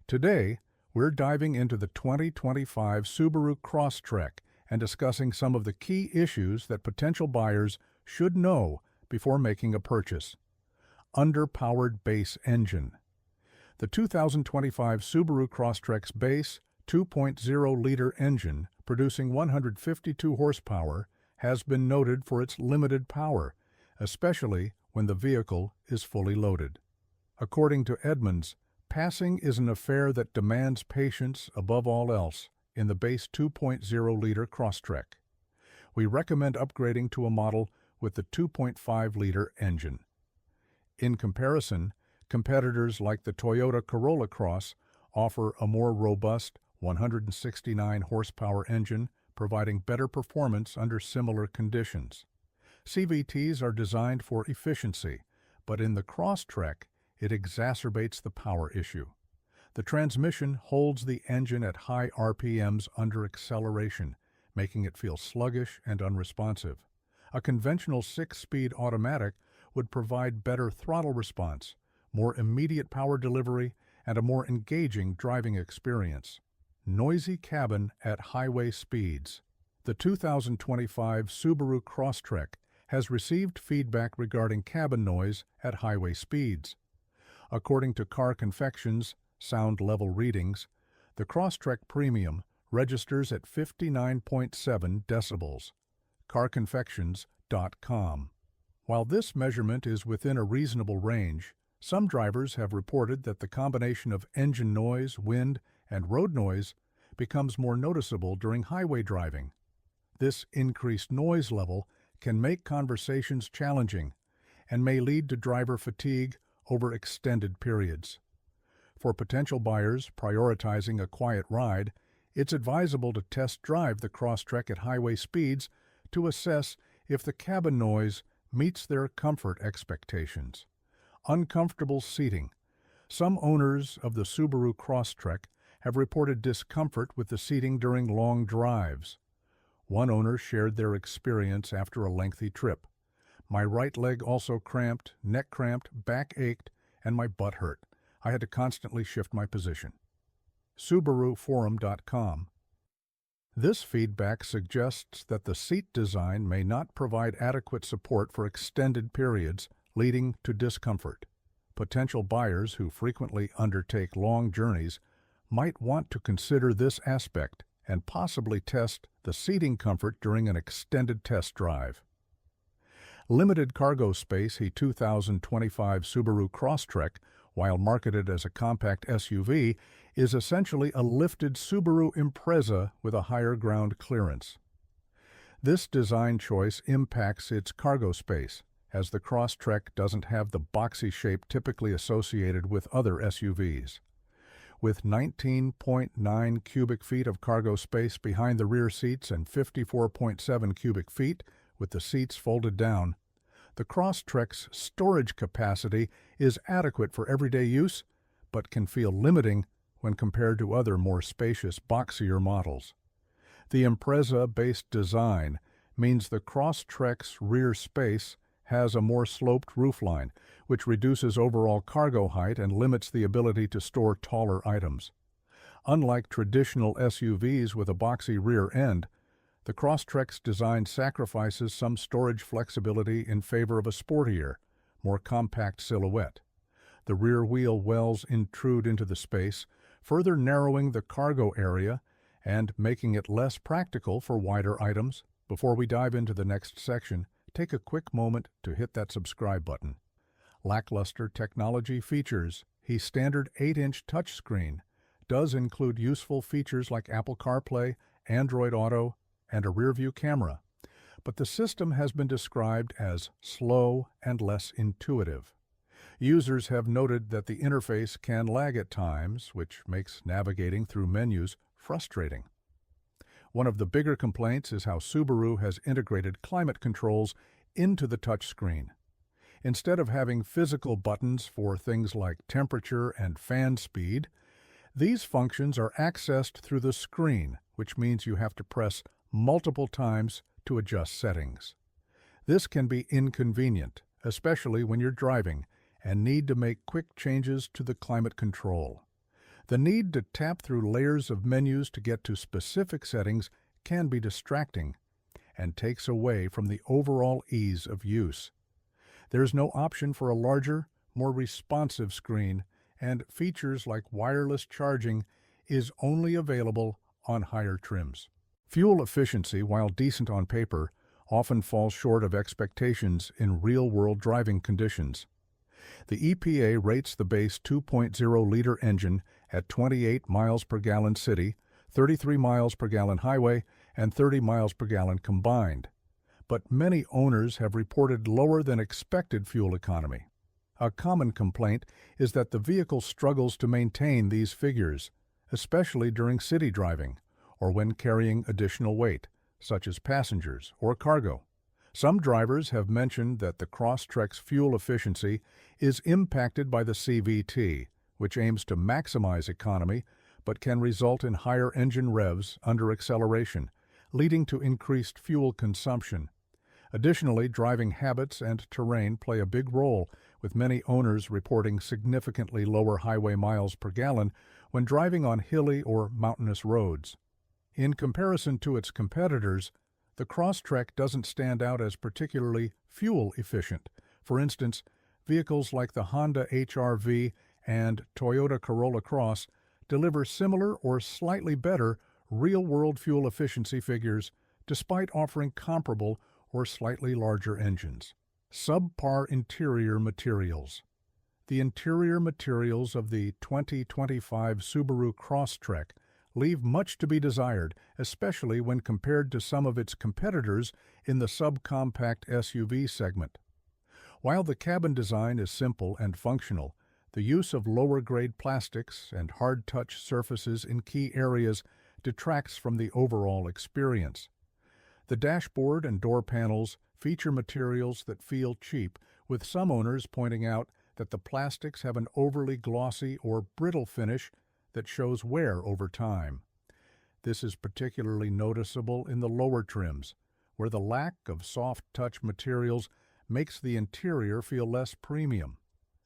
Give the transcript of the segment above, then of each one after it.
Today, we're diving into the 2025 Subaru Crosstrek and discussing some of the key issues that potential buyers should know before making a purchase. Underpowered base engine. The 2025 Subaru Crosstrek's base 2.0-liter engine, producing 152 horsepower, has been noted for its limited power, especially when the vehicle is fully loaded. According to Edmunds, passing is an affair that demands patience above all else in the base 2.0-liter Crosstrek. We recommend upgrading to a model with the 2.5-liter engine. In comparison, competitors like the Toyota Corolla Cross offer a more robust 169 horsepower engine, providing better performance under similar conditions. CVTs are designed for efficiency, but in the Crosstrek, it exacerbates the power issue. The transmission holds the engine at high RPMs under acceleration, making it feel sluggish and unresponsive. A conventional 6-speed automatic would provide better throttle response, more immediate power delivery, and a more engaging driving experience. Noisy cabin at highway speeds. The 2025 Subaru Crosstrek has received feedback regarding cabin noise at highway speeds. According to Car Confections' sound level readings, the Crosstrek Premium registers at 59.7 decibels. CarConfections.com. While this measurement is within a reasonable range, some drivers have reported that the combination of engine noise, wind, and road noise becomes more noticeable during highway driving. This increased noise level can make conversations challenging and may lead to driver fatigue over extended periods. For potential buyers prioritizing a quiet ride, it's advisable to test drive the Crosstrek at highway speeds to assess if the cabin noise meets their comfort expectations. Uncomfortable seating. Some owners of the Subaru Crosstrek have reported discomfort with the seating during long drives. One owner shared their experience after a lengthy trip. My right leg also cramped, neck cramped, back ached, and my butt hurt. I had to constantly shift my position. SubaruForum.com. This feedback suggests that the seat design may not provide adequate support for extended periods, leading to discomfort. Potential buyers who frequently undertake long journeys might want to consider this aspect and possibly test the seating comfort during an extended test drive. Limited cargo space. The 2025 Subaru Crosstrek, while marketed as a compact SUV, is essentially a lifted Subaru Impreza with a higher ground clearance. This design choice impacts its cargo space, as the Crosstrek doesn't have the boxy shape typically associated with other SUVs. With 19.9 cubic feet of cargo space behind the rear seats and 54.7 cubic feet with the seats folded down, the Crosstrek's storage capacity is adequate for everyday use, but can feel limiting when compared to other more spacious, boxier models. The Impreza-based design means the Crosstrek's rear space has a more sloped roofline, which reduces overall cargo height and limits the ability to store taller items. Unlike traditional SUVs with a boxy rear end, the Crosstrek's design sacrifices some storage flexibility in favor of a sportier, more compact silhouette. The rear wheel wells intrude into the space, further narrowing the cargo area and making it less practical for wider items. Before we dive into the next section, take a quick moment to hit that subscribe button. Lackluster technology features. The standard 8-inch touchscreen does include useful features like Apple CarPlay, Android Auto, and a rear-view camera, but the system has been described as slow and less intuitive. Users have noted that the interface can lag at times, which makes navigating through menus frustrating. One of the bigger complaints is how Subaru has integrated climate controls into the touchscreen. Instead of having physical buttons for things like temperature and fan speed, these functions are accessed through the screen, which means you have to press multiple times to adjust settings. This can be inconvenient, especially when you're driving and need to make quick changes to the climate control. The need to tap through layers of menus to get to specific settings can be distracting and takes away from the overall ease of use. There's no option for a larger, more responsive screen, and features like wireless charging is only available on higher trims. Fuel efficiency, while decent on paper, often falls short of expectations in real-world driving conditions. The EPA rates the base 2.0-liter engine at 28 miles per gallon city, 33 miles per gallon highway, and 30 miles per gallon combined. But many owners have reported lower than expected fuel economy. A common complaint is that the vehicle struggles to maintain these figures, especially during city driving or when carrying additional weight, such as passengers or cargo. Some drivers have mentioned that the Crosstrek's fuel efficiency is impacted by the CVT, which aims to maximize economy but can result in higher engine revs under acceleration, leading to increased fuel consumption. Additionally, driving habits and terrain play a big role, with many owners reporting significantly lower highway miles per gallon when driving on hilly or mountainous roads. In comparison to its competitors, the Crosstrek doesn't stand out as particularly fuel efficient. For instance, vehicles like the Honda HR-V and Toyota Corolla Cross deliver similar or slightly better real-world fuel efficiency figures despite offering comparable or slightly larger engines. Subpar interior materials. The interior materials of the 2025 Subaru Crosstrek leave much to be desired, especially when compared to some of its competitors in the subcompact SUV segment. While the cabin design is simple and functional, the use of lower-grade plastics and hard-touch surfaces in key areas detracts from the overall experience. The dashboard and door panels feature materials that feel cheap, with some owners pointing out that the plastics have an overly glossy or brittle finish that shows wear over time. This is particularly noticeable in the lower trims, where the lack of soft-touch materials makes the interior feel less premium.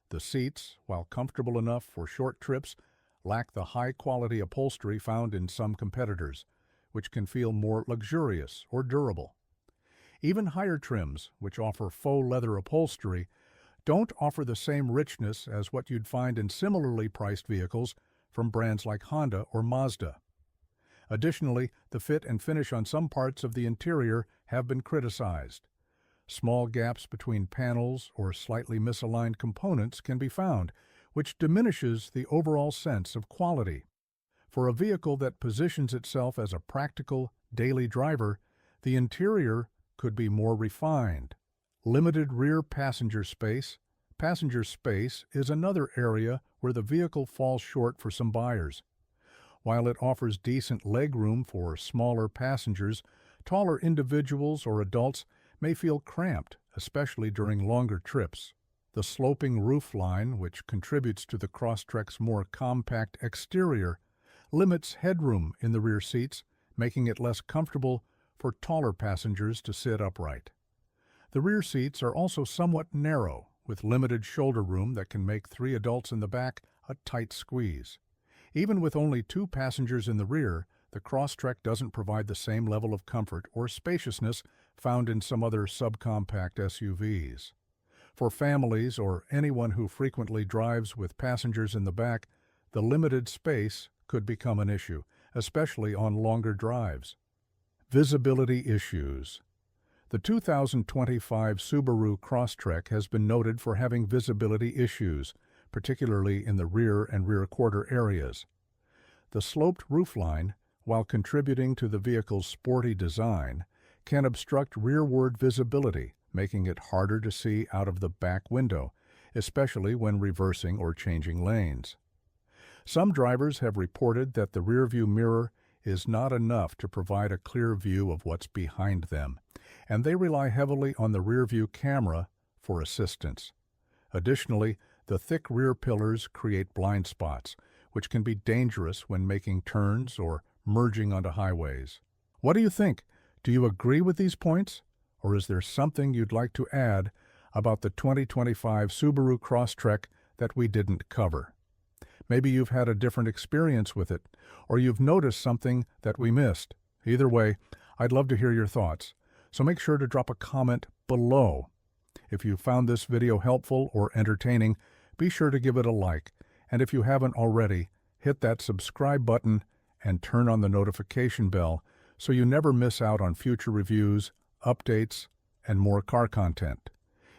The seats, while comfortable enough for short trips, lack the high-quality upholstery found in some competitors, which can feel more luxurious or durable. Even higher trims, which offer faux leather upholstery, don't offer the same richness as what you'd find in similarly priced vehicles from brands like Honda or Mazda. Additionally, the fit and finish on some parts of the interior have been criticized. Small gaps between panels or slightly misaligned components can be found, which diminishes the overall sense of quality. For a vehicle that positions itself as a practical, daily driver, the interior could be more refined. Limited rear passenger space. Passenger space is another area where the vehicle falls short for some buyers. While it offers decent legroom for smaller passengers, taller individuals or adults may feel cramped, especially during longer trips. The sloping roofline, which contributes to the Crosstrek's more compact exterior, limits headroom in the rear seats, making it less comfortable for taller passengers to sit upright. The rear seats are also somewhat narrow, with limited shoulder room that can make 3 adults in the back a tight squeeze. Even with only 2 passengers in the rear, the Crosstrek doesn't provide the same level of comfort or spaciousness found in some other subcompact SUVs. For families or anyone who frequently drives with passengers in the back, the limited space could become an issue, especially on longer drives. Visibility issues. The 2025 Subaru Crosstrek has been noted for having visibility issues, particularly in the rear and rear quarter areas. The sloped roofline, while contributing to the vehicle's sporty design, can obstruct rearward visibility, making it harder to see out of the back window, especially when reversing or changing lanes. Some drivers have reported that the rearview mirror is not enough to provide a clear view of what's behind them, and they rely heavily on the rearview camera for assistance. Additionally, the thick rear pillars create blind spots, which can be dangerous when making turns or merging onto highways. What do you think? Do you agree with these points? Or is there something you'd like to add about the 2025 Subaru Crosstrek that we didn't cover? Maybe you've had a different experience with it, or you've noticed something that we missed. Either way, I'd love to hear your thoughts, so make sure to drop a comment below. If you found this video helpful or entertaining, be sure to give it a like, and if you haven't already, hit that subscribe button and turn on the notification bell so you never miss out on future reviews, updates, and more car content.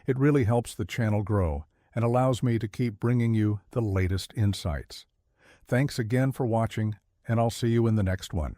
It really helps the channel grow and allows me to keep bringing you the latest insights. Thanks again for watching, and I'll see you in the next one.